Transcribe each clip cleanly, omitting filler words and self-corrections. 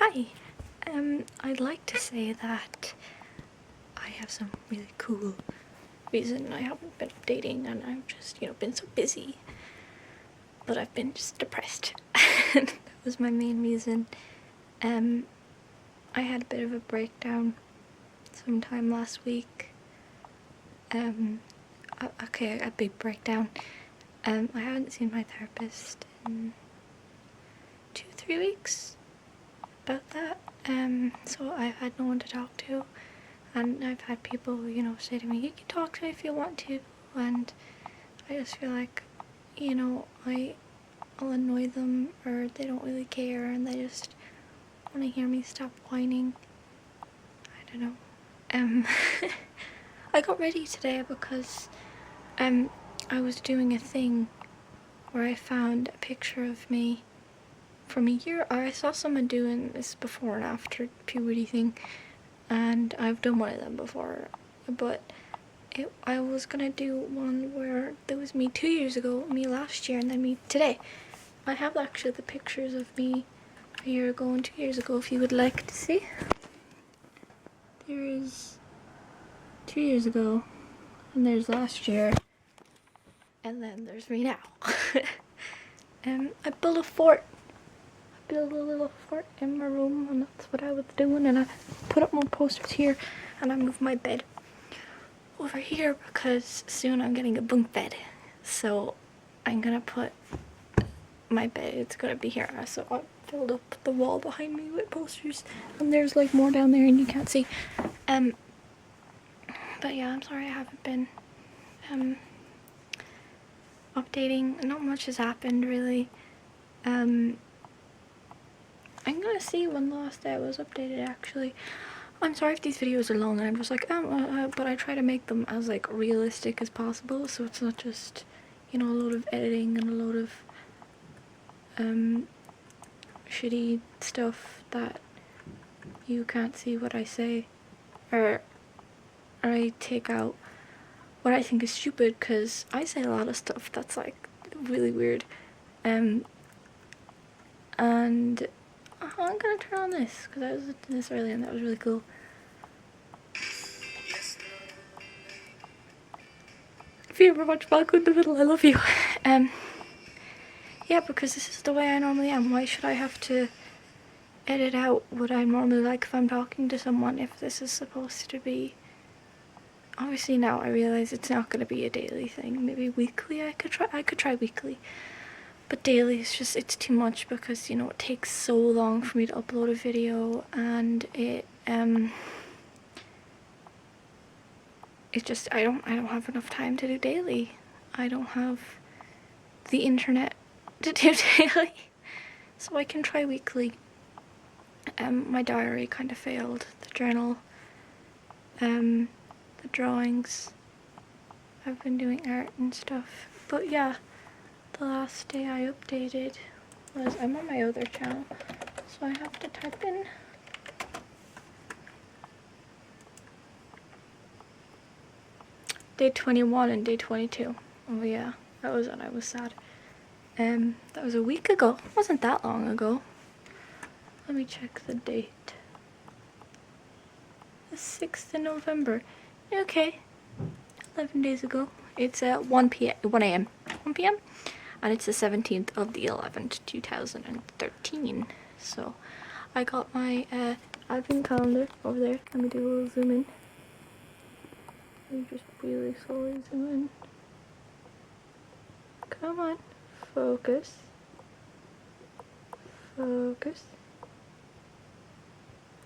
Hi. I'd like to say that I have some really cool reason I haven't been updating, and I've just, been so busy that I've been just depressed. That was my main reason. I had a bit of a breakdown sometime last week. Okay, a big breakdown. I haven't seen my therapist in 2-3 weeks. About that. So I've had no one to talk to, and I've had people, say to me, you can talk to me if you want to, and I just feel like, I'll annoy them, or they don't really care, and they just want to hear me stop whining. I don't know. I got ready today because, I was doing a thing where I found a picture of me from a year. I saw someone doing this before and after puberty thing, and I've done one of them before, but I was gonna do one where there was me 2 years ago, me last year, and then me today. I have actually the pictures of me a year ago and 2 years ago if you would like to see. There is 2 years ago, and there's last year, and then there's me now. I built a fort. I built a little fort in my room, and that's what I was doing, and I put up more posters here, and I moved my bed over here because soon I'm getting a bunk bed. So I'm gonna put my bed, it's gonna be here. So I filled up the wall behind me with posters, and there's like more down there and you can't see. But yeah, I'm sorry I haven't been updating. Not much has happened really. I'm gonna see when the last day I was updated actually. I'm sorry if these videos are long and I'm just like, but I try to make them as like realistic as possible, so it's not just, a load of editing and a load of shitty stuff that you can't see what I say, or I take out what I think is stupid, because I say a lot of stuff that's like really weird. And I'm gonna turn on this because I was doing this earlier and that was really cool. If you ever watch Malcolm in the Middle, I love you. Yeah, because this is the way I normally am. Why should I have to edit out what I normally like if I'm talking to someone, if this is supposed to be... Obviously now I realize it's not going to be a daily thing. Maybe weekly I could try weekly. But daily is just, it's too much because, it takes so long for me to upload a video, and it's just, I don't have enough time to do daily. I don't have the internet to do daily. So I can try weekly. My diary kind of failed, the journal, the drawings. I've been doing art and stuff. But yeah, the last day I updated was, I'm on my other channel, so I have to type in day 21 and day 22. Oh yeah, that was when I was sad. That was a week ago. It wasn't that long ago. Let me check the date. The 6th of November. Okay, 11 days ago. It's at 1 a.m. And it's the 17th of the 11th, 2013. So I got my advent calendar over there. Let me do a little zoom in. Let me just really slowly zoom in. Come on, focus. Focus.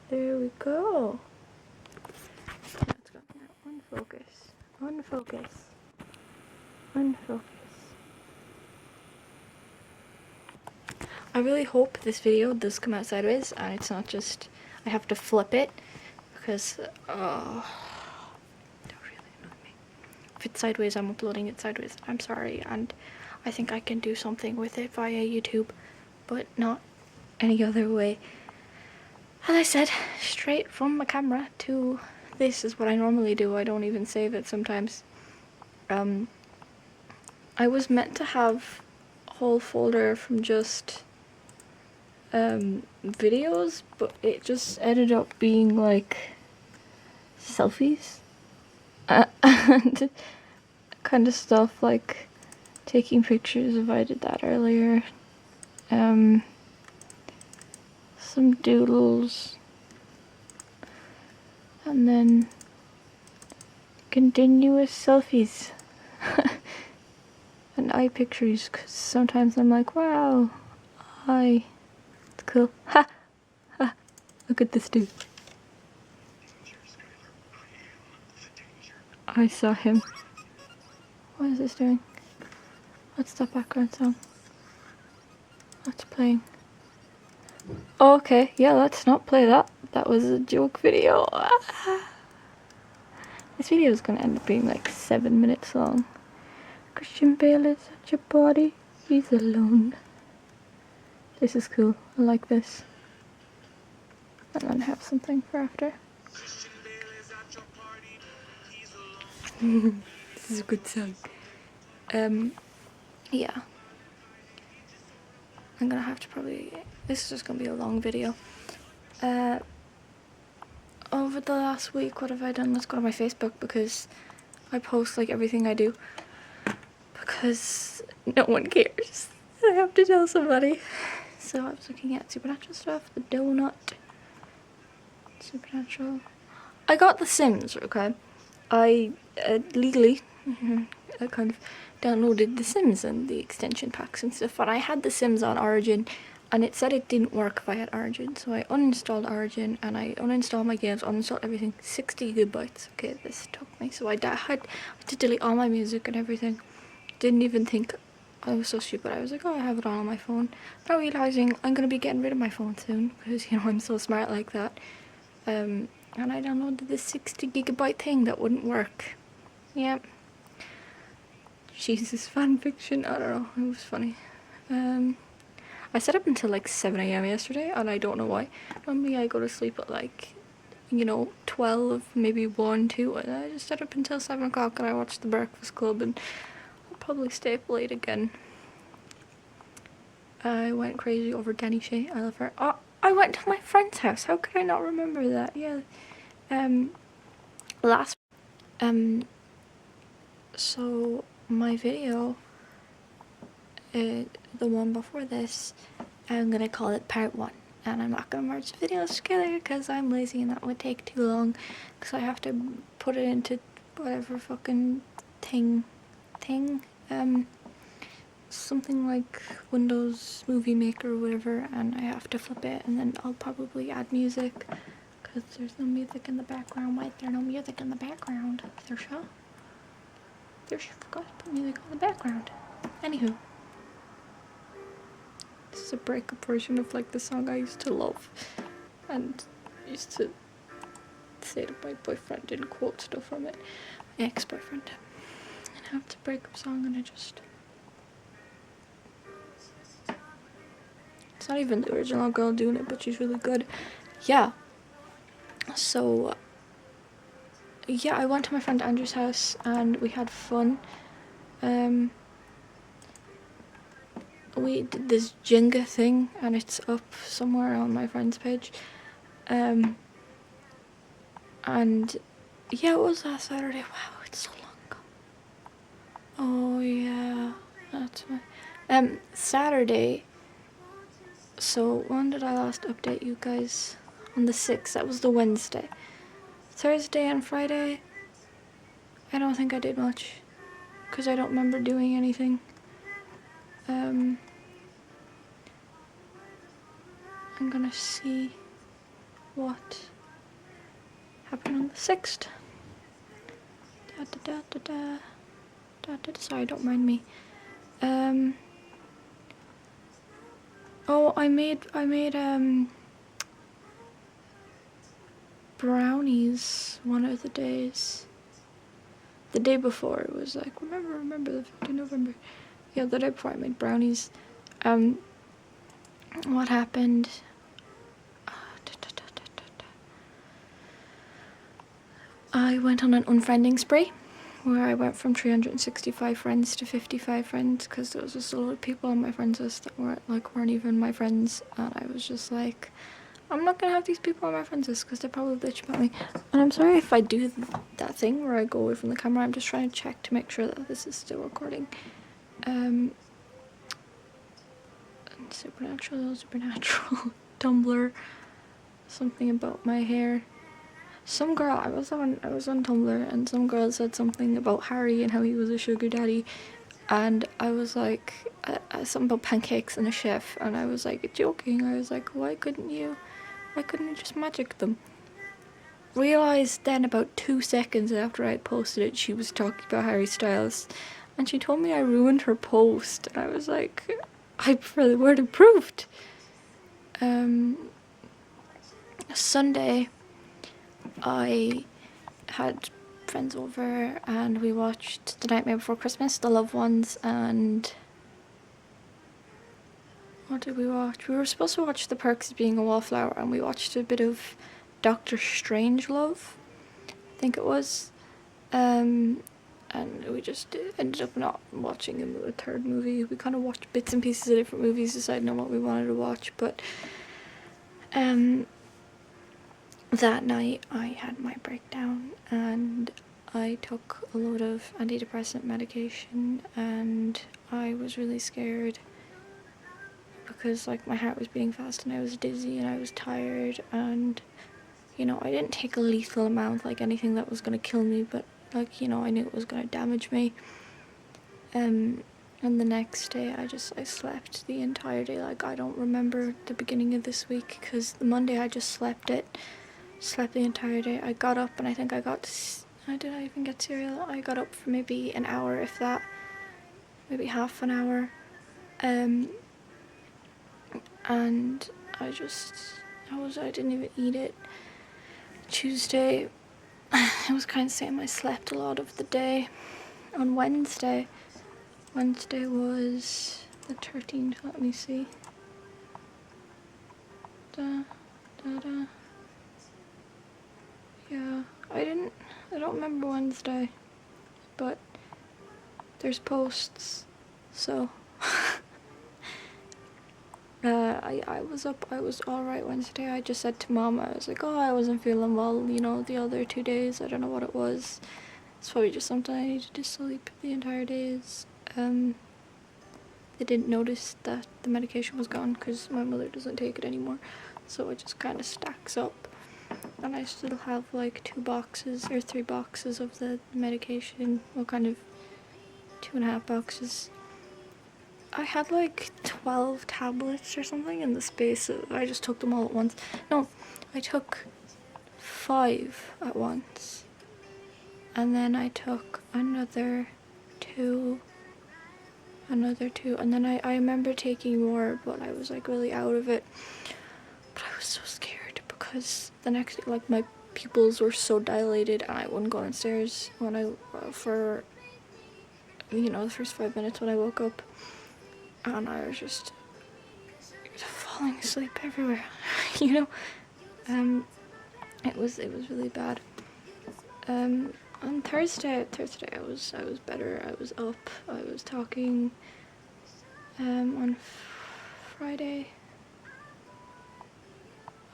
There we go. Let's go. Now, unfocus. Unfocus. Unfocus. I really hope this video does come out sideways and it's not just I have to flip it, because that really annoyed me. If it's sideways, I'm uploading it sideways. I'm sorry, and I think I can do something with it via YouTube, but not any other way. As I said, straight from my camera to this is what I normally do. I don't even save it sometimes. I was meant to have a whole folder from just videos, but it just ended up being like selfies and kind of stuff like taking pictures if I did that earlier. Some doodles, and then continuous selfies and eye pictures, because sometimes I'm like, wow, eye, it's cool. Ha! Ha! Look at this dude. I saw him. What is this doing? What's that background song? What's playing? Oh, okay, yeah, let's not play that. That was a joke video. This video is gonna end up being like 7 minutes long. Christian Bale is at your party, he's alone. This is cool, I like this. And then have something for after. This is a good song. Yeah. I'm gonna have to probably... This is just gonna be a long video. Over the last week, what have I done? Let's go to my Facebook, because I post like everything I do. Because no one cares. I have to tell somebody. So I was looking at Supernatural stuff, The Donut, Supernatural. I got The Sims, okay? I legally I kind of downloaded The Sims and the extension packs and stuff, and I had The Sims on Origin, and it said it didn't work if I had Origin, so I uninstalled Origin and I uninstalled my games, uninstalled everything. 60 gigabytes. Okay, this took me. So I had to delete all my music and everything. Didn't even think. I was so stupid. I was like, oh, I have it all on my phone. Not realizing I'm gonna be getting rid of my phone soon, because you know I'm so smart like that. And I downloaded this 60 gigabyte thing that wouldn't work. Yep. Jesus, fan fiction. I don't know. It was funny. I sat up until like 7 AM yesterday, and I don't know why. Normally I go to sleep at like, you know, 12, maybe 1, 2, and I just sat up until 7 o'clock and I watched The Breakfast Club, and I'll probably stay up late again. I went crazy over Danny Shay. I love her. Oh, I went to my friend's house. How could I not remember that? Yeah. So my video, the one before this, I'm gonna call it part 1, and I'm not gonna merge the videos together because I'm lazy and that would take too long, because I have to put it into whatever fucking thing, something like Windows Movie Maker or whatever, and I have to flip it, and then I'll probably add music, because there's no music in the background. Why is there no music in the background? There's forgot to put music on the background. Anywho. This is a breakup version of like the song I used to love and used to say to my boyfriend and quote stuff from it. My ex-boyfriend. And I have the breakup song, and it's not even the original girl doing it, but she's really good. Yeah. So yeah, I went to my friend Andrew's house and we had fun. We did this Jenga thing, and it's up somewhere on my friend's page. And yeah, it was last Saturday. Wow, it's so long ago. Oh yeah, that's my Saturday. So when did I last update you guys? On the 6th. That was the Wednesday. Thursday and Friday, I don't think I did much, because I don't remember doing anything. I'm gonna see what happened on the 6th. Sorry, don't mind me. Oh, I made brownies one of the days. The day before, it was like, remember the 15th November. Yeah, the day before I made brownies. What happened? I went on an unfriending spree where I went from 365 friends to 55 friends because there was just a lot of people on my friends list that weren't even my friends, and I was just like, I'm not gonna have these people on my friends list because they're probably bitch about me. And I'm sorry if I do that thing where I go away from the camera. I'm just trying to check to make sure that this is still recording. Supernatural Tumblr, something about my hair. Some girl, I was on Tumblr, and some girl said something about Harry and how he was a sugar daddy, and I was like, something about pancakes and a chef, and I was like joking. I was like, why couldn't you just magic them? Realised then about 2 seconds after I posted it, she was talking about Harry Styles, and she told me I ruined her post, and I was like, I prefer the word improved. Sunday, I had friends over and we watched The Nightmare Before Christmas, The Loved Ones, and what did we watch? We were supposed to watch The Perks of Being a Wallflower, and we watched a bit of Doctor Strangelove, I think it was. And we just ended up not watching a third movie. We kind of watched bits and pieces of different movies, deciding on what we wanted to watch, but that night I had my breakdown and I took a lot of antidepressant medication, and I was really scared because like my heart was beating fast and I was dizzy and I was tired, and you know, I didn't take a lethal amount, like anything that was going to kill me, but like, you know, I knew it was going to damage me. And the next day I slept the entire day. Like, I don't remember the beginning of this week because the Monday I just slept the entire day. I got up and I think did I even get cereal? I got up for maybe an hour, if that, maybe half an hour. And I didn't even eat it. Tuesday, I was kind of saying I slept a lot of the day. On Wednesday was the 13th, let me see. Yeah, I don't remember Wednesday, but there's posts, so. I was alright Wednesday. I just said to Mom, I was like, oh, I wasn't feeling well, you know, the other 2 days. I don't know what it was. It's probably just something I needed to sleep the entire days. They didn't notice that the medication was gone because my mother doesn't take it anymore. So it just kind of stacks up. And I still have like 2 boxes or 3 boxes of the medication. Well, kind of 2.5 boxes. I had like 12 tablets or something in the space. I just took them all at once. No, I took 5 at once. And then I took another 2. And then I remember taking more, but I was like really out of it. But I was so scared because the next day, like, my pupils were so dilated and I wouldn't go downstairs for, you know, the first 5 minutes when I woke up. And I was just falling asleep everywhere, you know. It was really bad. On Thursday I was better. I was up. I was talking. On Friday,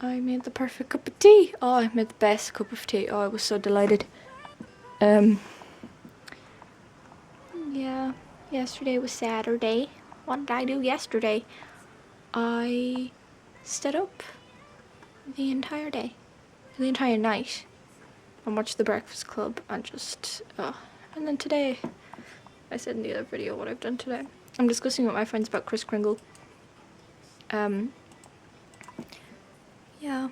I made the perfect cup of tea. Oh, I made the best cup of tea. Oh, I was so delighted. Yeah. Yesterday was Saturday. What did I do yesterday? I stayed up the entire day, the entire night, and watched The Breakfast Club, and just, and then today, I said in the other video what I've done today. I'm discussing with my friends about Kris Kringle. Yeah,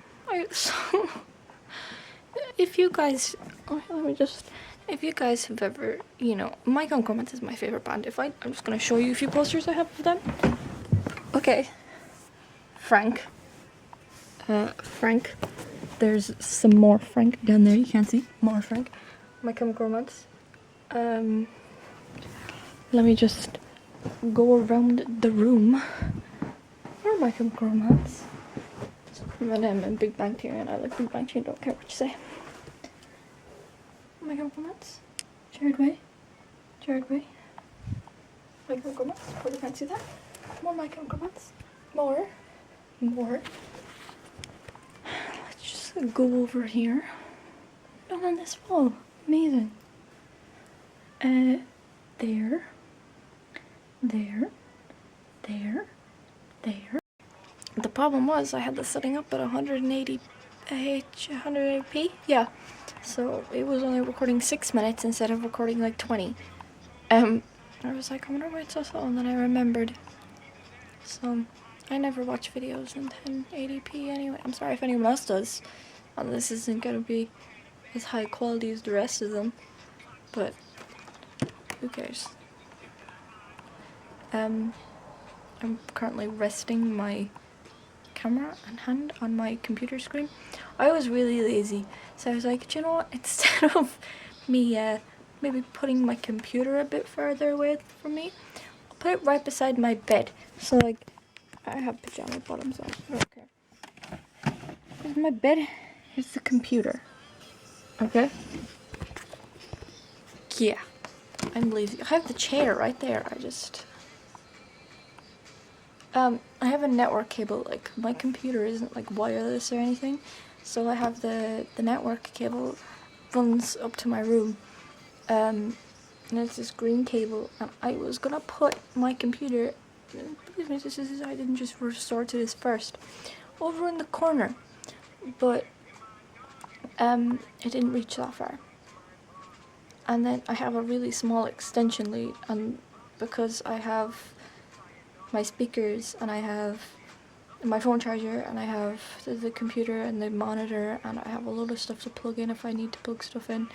if you guys have ever, you know, My Chemical Romance is my favorite band. I'm just gonna show you a few posters I have of them. Okay. Frank. There's some more Frank down there, you can't see. More Frank. My Chemical Romance. Let me just go around the room. Or My Chemical Romance. Eminem and Big Bang Theory, and I like Big Bang Theory, don't care what you say. My Chemical Romance. Jared Way. Jared Way. My Chemical Romance. Or you fancy that? More My Chemical Romance. More. Let's just go over here. Not on this wall. Amazing. There. The problem was I had this setting up at 180p. Yeah. So it was only recording 6 minutes instead of recording like 20. I was like, I wonder why it's so slow, and then I remembered. So I never watch videos in 1080p anyway. I'm sorry if anyone else does. And this isn't gonna be as high quality as the rest of them. But who cares? I'm currently resting my camera and hand on my computer screen. I was really lazy, so I was like, do you know what? Instead of me maybe putting my computer a bit further away from me, I'll put it right beside my bed. So like, I have pajama bottoms on. I don't care. Here's my bed. Here's the computer. Okay. Yeah, I'm lazy. I have the chair right there. I have a network cable, like, my computer isn't, like, wireless or anything, so I have the network cable runs up to my room, and it's this green cable, and I was gonna put my computer, believe me, I didn't just restore to this first, over in the corner, but, it didn't reach that far. And then I have a really small extension lead, and because I have my speakers, and I have my phone charger, and I have the computer and the monitor, and I have a load of stuff to plug in if I need to plug stuff in.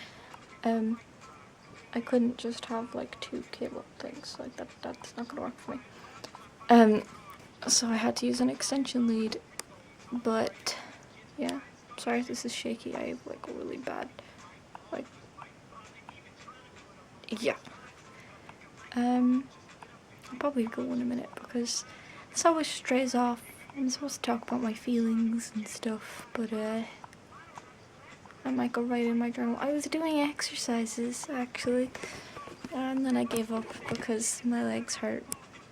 I couldn't just have like 2 cable things, like that's not gonna work for me. So I had to use an extension lead, but yeah, sorry if this is shaky. I have like a really bad, like, yeah. I'll probably go in a minute because this always strays off. I'm supposed to talk about my feelings and stuff, but I might go right in my journal. I was doing exercises actually, and then I gave up because my legs hurt.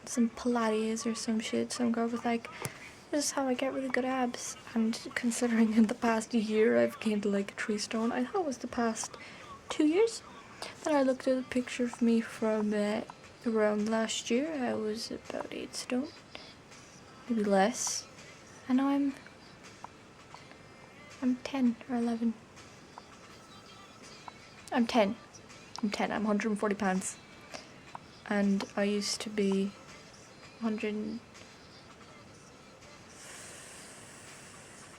Some Pilates or some shit. Some girl was like, "This is how I get really good abs." And considering in the past year I've gained like 3 stone, I thought it was the past 2 years. Then I looked at a picture of me from around last year. I was about 8 stone, maybe less. And now I'm 10 or 11. I'm 10. I'm 140 pounds. And I used to be 100,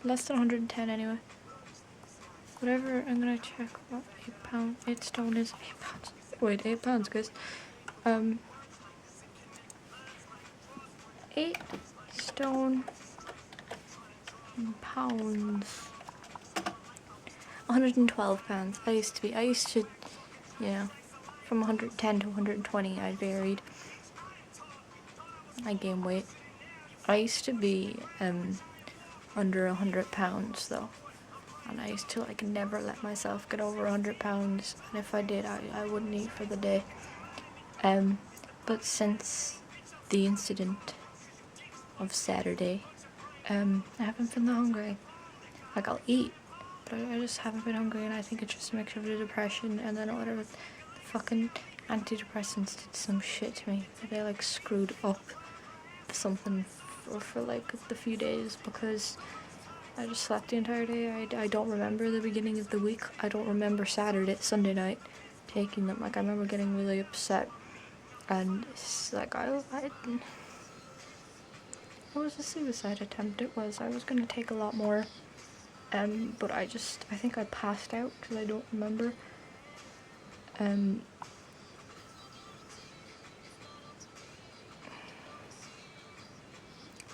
less than 110 anyway. Whatever, I'm gonna check what 8 stone is. 8 pounds. Wait, 8 pounds, guys. 8 stone in pounds. 112 pounds. I used to, yeah, from 110 to 120 I varied. I gained weight. I used to be under 100 pounds though, and I used to like never let myself get over 100 pounds, and if I did, I wouldn't eat for the day. But since the incident of Saturday, I haven't been that hungry. Like, I'll eat, but I just haven't been hungry, and I think it's just a mixture of the depression and then whatever the fucking antidepressants did some shit to me. They like screwed up something for like the few days, because I just slept the entire day. I don't remember the beginning of the week. I don't remember Sunday night taking them. Like, I remember getting really upset, and it's like it was a suicide attempt. It was. I was gonna take a lot more, but I think I passed out because I don't remember. I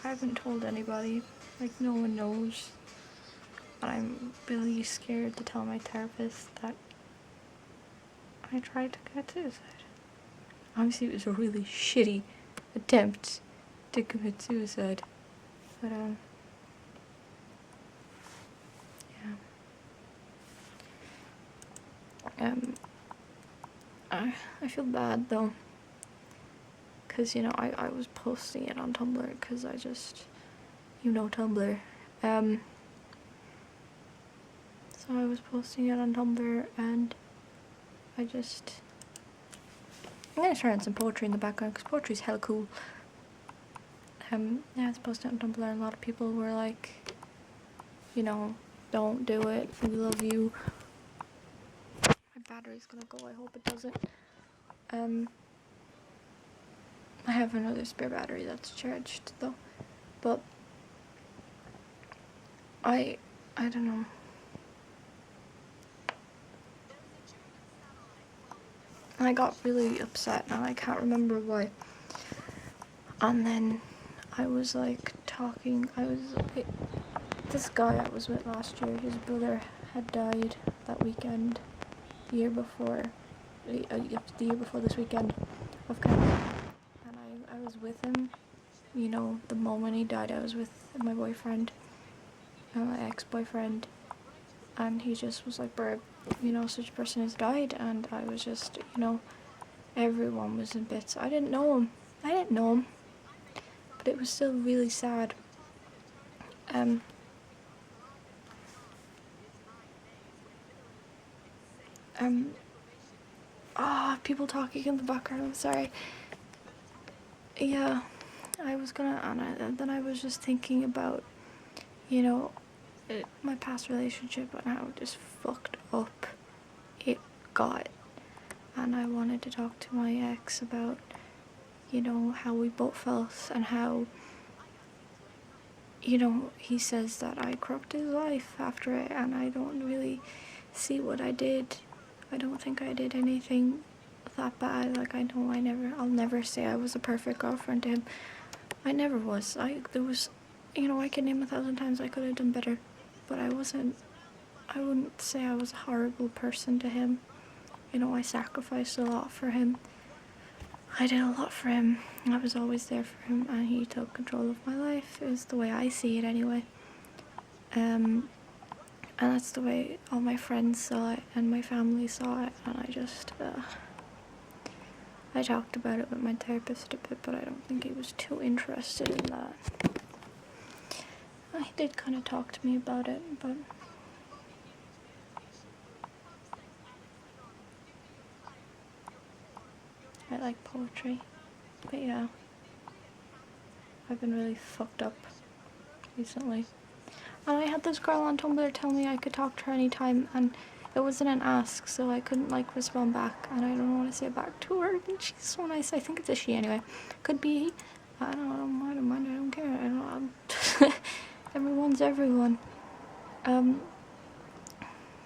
haven't told anybody. Like, no one knows. But I'm really scared to tell my therapist that I tried to commit suicide. Obviously, it was a really shitty attempt to commit suicide. But, yeah. I feel bad though, because, you know, I was posting it on Tumblr because I just, you know, Tumblr. So I was posting it on Tumblr, and I'm gonna turn on some poetry in the background because poetry's hella cool. Yeah, I was posting it on Tumblr, and a lot of people were like, you know, don't do it, we love you. My battery's gonna go, I hope it doesn't. I have another spare battery that's charged though, but I don't know. I got really upset and I can't remember why. And then I was like talking, this guy I was with last year, his brother had died that weekend, the year before this weekend of cancer. And I was with him, you know, the moment he died. I was with my boyfriend, my ex-boyfriend, and he just was like, "Babe, you know, such a person has died," and I was just, you know, everyone was in bits. I didn't know him, but it was still really sad. People talking in the background, I'm sorry. Yeah, I was gonna, and then I was just thinking about, you know, my past relationship and how just fucked up it got. And I wanted to talk to my ex about, you know, how we both felt and how, you know, he says that I crooked his life after it, and I don't really see what I did. I don't think I did anything that bad. Like, I'll never say I was a perfect girlfriend to him. I never was. There was, you know, I can name 1,000 times I could have done better, but I wouldn't say I was a horrible person to him. You know, I sacrificed a lot for him. I did a lot for him. I was always there for him, and he took control of my life, is the way I see it anyway. And that's the way all my friends saw it, and my family saw it, and I talked about it with my therapist a bit, but I don't think he was too interested in that. He did kind of talk to me about it, but I like poetry. But yeah, I've been really fucked up recently. And I had this girl on Tumblr tell me I could talk to her anytime, and it wasn't an ask, so I couldn't like respond back, and I don't want to say it back to her, and she's so nice. I think it's a she anyway. Could be he. I don't mind, I don't care. I don't everyone's everyone.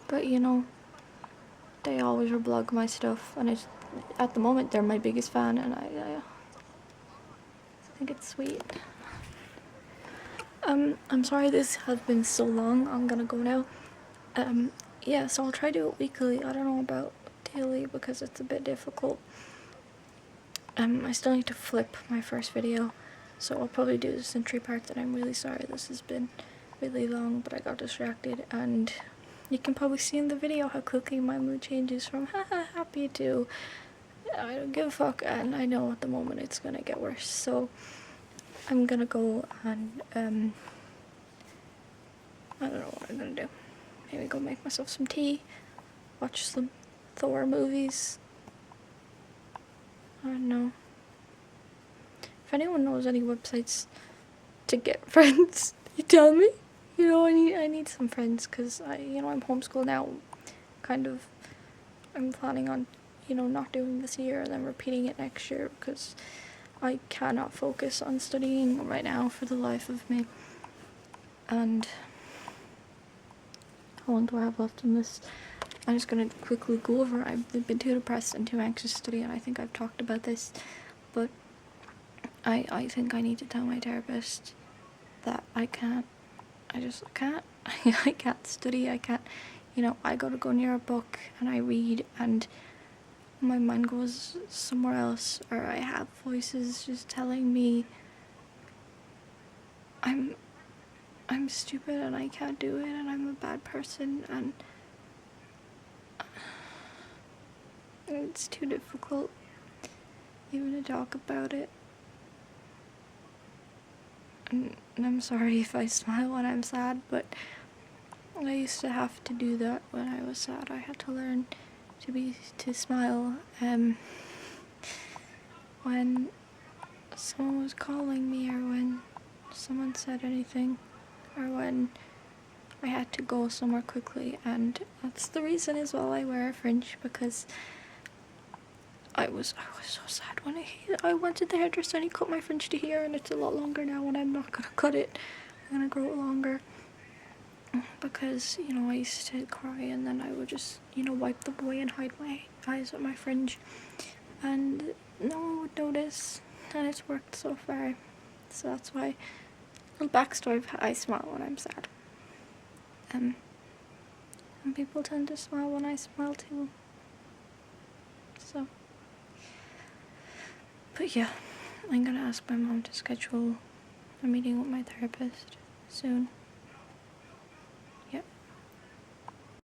But you know, they always reblog my stuff, and at the moment they're my biggest fan, and I think it's sweet. I'm sorry this has been so long. I'm gonna go now. Yeah, so I'll try to do it weekly. I don't know about daily because it's a bit difficult. I still need to flip my first video, so I'll probably do this in 3 parts, and I'm really sorry this has been really long, but I got distracted, and you can probably see in the video how quickly my mood changes from haha happy to I don't give a fuck, and I know at the moment it's gonna get worse, so I'm gonna go and I don't know what I'm gonna do. Maybe go make myself some tea, watch some Thor movies. I don't know. If anyone knows any websites to get friends, you tell me. You know, I need some friends, because I'm homeschooled now. Kind of, I'm planning on, not doing this year and then repeating it next year, because I cannot focus on studying right now for the life of me. And how long do I have left in this? I'm just gonna quickly go over. I've been too depressed and too anxious to study, and I think I've talked about this, but I think I need to tell my therapist that I can't. I just can't. I can't study. I can't. I go near a book and I read, and my mind goes somewhere else, or I have voices just telling me I'm stupid and I can't do it and I'm a bad person, and It's too difficult even to talk about it. And I'm sorry if I smile when I'm sad, but I used to have to do that when I was sad. I had to learn to smile when someone was calling me, or when someone said anything, or when I had to go somewhere quickly. And that's the reason as well I wear a fringe, because I was so sad when I went to the hairdresser and he cut my fringe to here, and it's a lot longer now, and I'm not gonna cut it. I'm gonna grow it longer, because, you know, I used to cry and then I would just, you know, wipe them away and hide my eyes with my fringe, and no one would notice, and it's worked so far. So that's why, little backstory, I smile when I'm sad. And people tend to smile when I smile too. So, but yeah, I'm gonna ask my mom to schedule a meeting with my therapist soon.